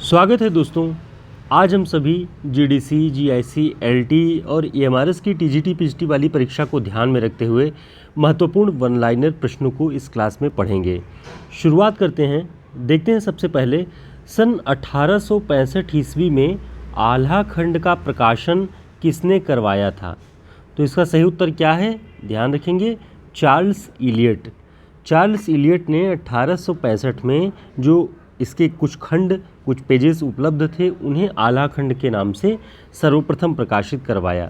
स्वागत है दोस्तों। आज हम सभी जीडीसी, जीआईसी, एलटी और ईएमआरएस की टीजीटी पीजीटी वाली परीक्षा को ध्यान में रखते हुए महत्वपूर्ण वन लाइनर प्रश्नों को इस क्लास में पढ़ेंगे। शुरुआत करते हैं। देखते हैं सबसे पहले सन 1865 ईस्वी में आल्हा खंड का प्रकाशन किसने करवाया था? तो इसका सही उत्तर क्या है? ध्यान रखेंगे, चार्ल्स इलियट। चार्ल्स इलियट ने 1865 में जो इसके कुछ खंड, कुछ पेजेस उपलब्ध थे, उन्हें आल्हा खंड के नाम से सर्वप्रथम प्रकाशित करवाया।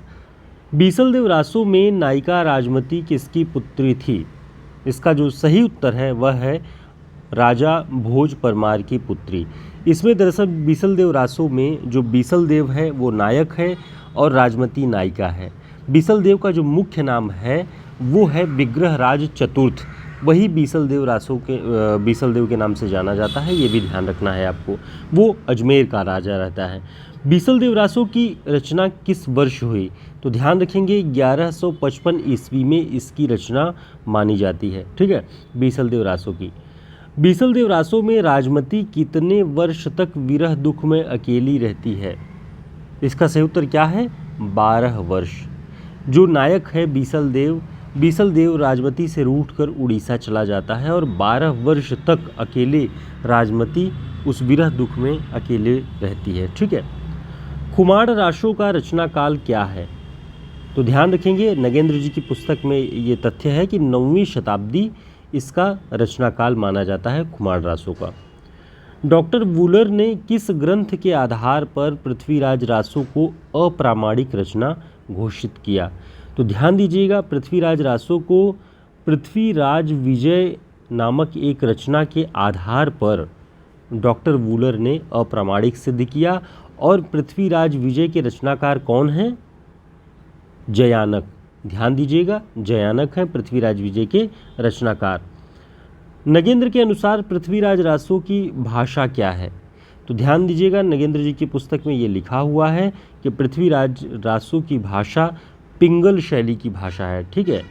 बीसलदेव रासो में नायिका राजमती किसकी पुत्री थी? इसका जो सही उत्तर है वह है राजा भोज परमार की पुत्री। इसमें दरअसल बीसलदेव रासो में जो बीसलदेव है वो नायक है और राजमती नायिका है। बीसलदेव का जो मुख्य नाम है वो है विग्रहराज चतुर्थ, वही बीसलदेव रासो के बीसलदेव के नाम से जाना जाता है, ये भी ध्यान रखना है आपको। वो अजमेर का राजा रहता है। बीसलदेव रासो की रचना किस वर्ष हुई? तो ध्यान रखेंगे 1155 ईस्वी में इसकी रचना मानी जाती है। ठीक है, बीसलदेव रासो की। बीसलदेव रासो में राजमती कितने वर्ष तक विरह दुख में अकेली रहती है? इसका सही उत्तर क्या है? 12 वर्ष। जो नायक है बीसलदेव राजमती से रूठकर उड़ीसा चला जाता है और 12 वर्ष तक अकेले राजमती उस विरह दुख में अकेले रहती है। ठीक है, कुमार रासो का रचना काल क्या है? तो ध्यान रखेंगे, नगेंद्र जी की पुस्तक में ये तथ्य है कि 9वीं शताब्दी इसका रचना काल माना जाता है कुमार रासो का। डॉक्टर वूलर ने किस ग्रंथ के आधार पर पृथ्वीराज रासो को अप्रामाणिक रचना घोषित किया? तो ध्यान दीजिएगा, पृथ्वीराज रासो को पृथ्वीराज विजय नामक एक रचना के आधार पर डॉक्टर वूलर ने अप्रामाणिक सिद्ध किया। और पृथ्वीराज विजय के रचनाकार कौन हैं? जयानक। ध्यान दीजिएगा, जयानक हैं पृथ्वीराज विजय के रचनाकार। नगेंद्र के अनुसार पृथ्वीराज रासो की भाषा क्या है? तो ध्यान दीजिएगा, नगेंद्र जी की पुस्तक में ये लिखा हुआ है कि पृथ्वीराज रासो की भाषा पिंगल शैली की भाषा है। ठीक है,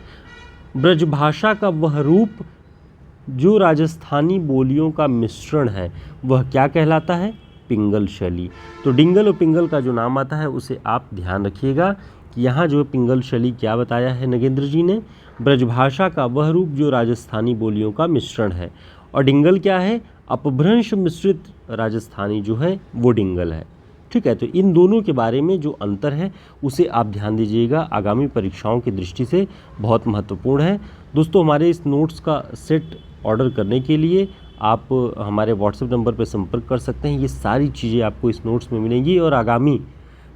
ब्रजभाषा का वह रूप जो राजस्थानी बोलियों का मिश्रण है वह क्या कहलाता है? पिंगल शैली। तो डिंगल और पिंगल का जो नाम आता है उसे आप ध्यान रखिएगा कि यहाँ जो पिंगल शैली क्या बताया है नगेंद्र जी ने? ब्रजभाषा का वह रूप जो राजस्थानी बोलियों का मिश्रण है। और डिंगल क्या है? अपभ्रंश मिश्रित राजस्थानी जो है वो डिंगल है। ठीक है, तो इन दोनों के बारे में जो अंतर है उसे आप ध्यान दीजिएगा, आगामी परीक्षाओं की दृष्टि से बहुत महत्वपूर्ण है। दोस्तों, हमारे इस नोट्स का सेट ऑर्डर करने के लिए आप हमारे व्हाट्सएप नंबर पर संपर्क कर सकते हैं। ये सारी चीज़ें आपको इस नोट्स में मिलेंगी और आगामी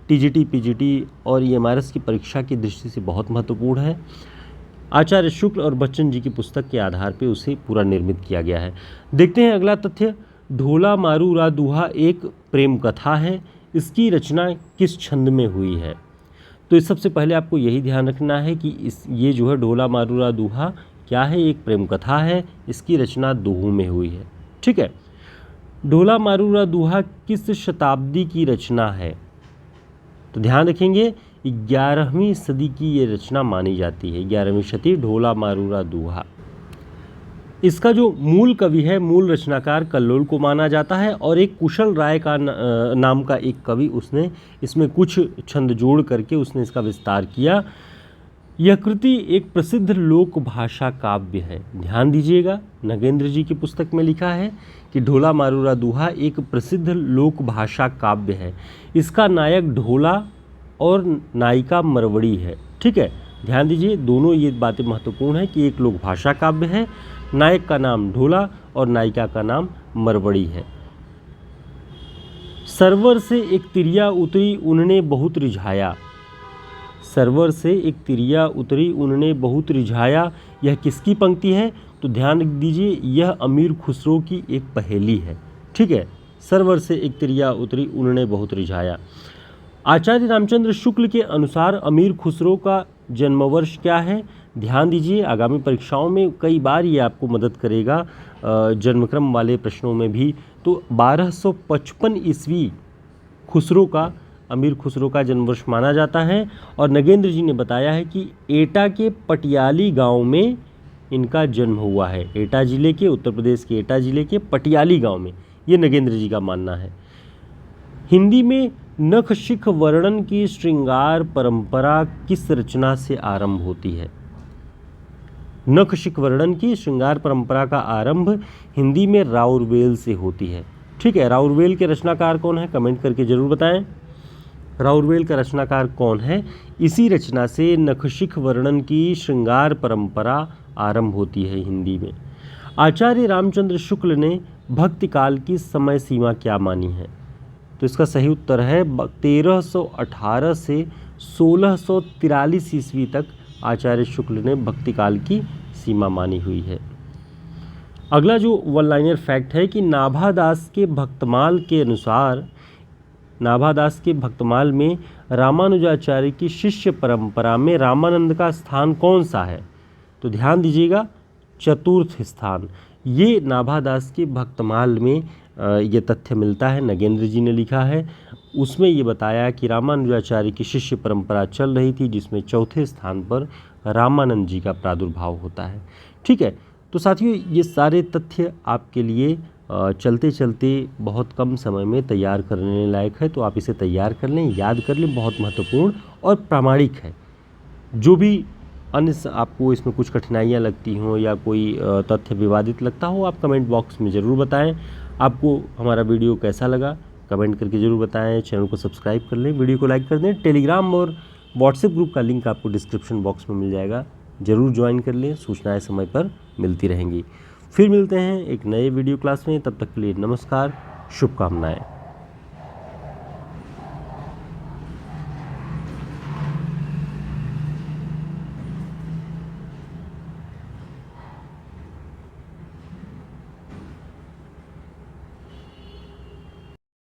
टीजीटी, पीजीटी और ईएमआरएस की परीक्षा की दृष्टि से बहुत महत्वपूर्ण है। आचार्य शुक्ल और बच्चन जी की पुस्तक के आधार पर उसे पूरा निर्मित किया गया है। देखते हैं अगला तथ्य। ढोला मारू रा दुहा एक प्रेम कथा है, इसकी रचना किस छंद में हुई है? तो इस सबसे पहले आपको यही ध्यान रखना है कि ये जो है ढोला मारूरा दूहा क्या है? एक प्रेम कथा है, इसकी रचना दोहू में हुई है। ठीक है, ढोला मारूरा दूहा किस शताब्दी की रचना है? तो ध्यान रखेंगे, 11वीं सदी की ये रचना मानी जाती है। 11वीं शती, ढोला मारूरा दूहा। इसका जो मूल कवि है, मूल रचनाकार कल्लोल को माना जाता है और एक कुशल राय का नाम का एक कवि, उसने इसमें कुछ छंद जोड़ करके उसने इसका विस्तार किया। यह कृति एक प्रसिद्ध लोक भाषा काव्य है। ध्यान दीजिएगा, नगेंद्र जी की पुस्तक में लिखा है कि ढोला मारूरा दूहा एक प्रसिद्ध लोक भाषा काव्य है। इसका नायक ढोला और नायिका मरवड़ी है। ठीक है, ध्यान दीजिए, दोनों ये बातें महत्वपूर्ण है कि एक लोक भाषा काव्य है, नायक का नाम ढोला और नायिका का नाम मरवड़ी है। सरवर से एक तिरिया उतरी उनने बहुत रिझाया। सरवर से एक तिरिया उतरी उनने बहुत रिझाया, यह किसकी पंक्ति है? तो ध्यान दीजिए, यह अमीर खुसरो की एक पहेली है। ठीक है, सरवर से एक तिरिया उतरी उनने बहुत रिझाया। आचार्य रामचंद्र शुक्ल के अनुसार अमीर खुसरो का जन्मवर्ष क्या है? ध्यान दीजिए, आगामी परीक्षाओं में कई बार ये आपको मदद करेगा, जन्मक्रम वाले प्रश्नों में भी। तो 1255 ईस्वी अमीर खुसरो का जन्मवर्ष माना जाता है। और नगेंद्र जी ने बताया है कि एटा के पटियाली गांव में इनका जन्म हुआ है। एटा जिले के, उत्तर प्रदेश के एटा जिले के पटियाली गांव में, ये नगेंद्र जी का मानना है। हिंदी में नख शिख वर्णन की श्रृंगार परंपरा किस रचना से आरंभ होती है? नख शिख वर्णन की श्रृंगार परंपरा का आरंभ हिंदी में राउरवेल से होती है। ठीक है, राउरवेल के रचनाकार कौन है? कमेंट करके जरूर बताएं। राउरवेल का रचनाकार कौन है? इसी रचना से नख शिख वर्णन की श्रृंगार परंपरा आरंभ होती है हिंदी में। आचार्य रामचंद्र शुक्ल ने भक्ति काल की समय सीमा क्या मानी है? तो इसका सही उत्तर है 1318 से 1643 ईस्वी तक आचार्य शुक्ल ने भक्ति काल की सीमा मानी हुई है। अगला जो वन लाइनर फैक्ट है कि नाभादास के भक्तमाल के अनुसार नाभादास के भक्तमाल में रामानुजाचार्य की शिष्य परंपरा में रामानंद का स्थान कौन सा है? तो ध्यान दीजिएगा, चतुर्थ स्थान। ये नाभादास के भक्तमाल में ये तथ्य मिलता है, नगेंद्र जी ने लिखा है। उसमें ये बताया कि रामानुजाचार्य की शिष्य परंपरा चल रही थी जिसमें चौथे स्थान पर रामानंद जी का प्रादुर्भाव होता है। ठीक है, तो साथियों ये सारे तथ्य आपके लिए चलते चलते बहुत कम समय में तैयार करने लायक है, तो आप इसे तैयार कर लें, याद कर लें, बहुत महत्वपूर्ण और प्रामाणिक है। जो भी अन्य आपको इसमें कुछ कठिनाइयाँ लगती हों या कोई तथ्य विवादित लगता हो, आप कमेंट बॉक्स में ज़रूर बताएं। आपको हमारा वीडियो कैसा लगा कमेंट करके ज़रूर बताएं। चैनल को सब्सक्राइब कर लें, वीडियो को लाइक कर दें। टेलीग्राम और व्हाट्सएप ग्रुप का लिंक आपको डिस्क्रिप्शन बॉक्स में मिल जाएगा, ज़रूर ज्वाइन कर लें, सूचनाएं समय पर मिलती रहेंगी। फिर मिलते हैं एक नए वीडियो क्लास में, तब तक के लिए नमस्कार, शुभकामनाएं।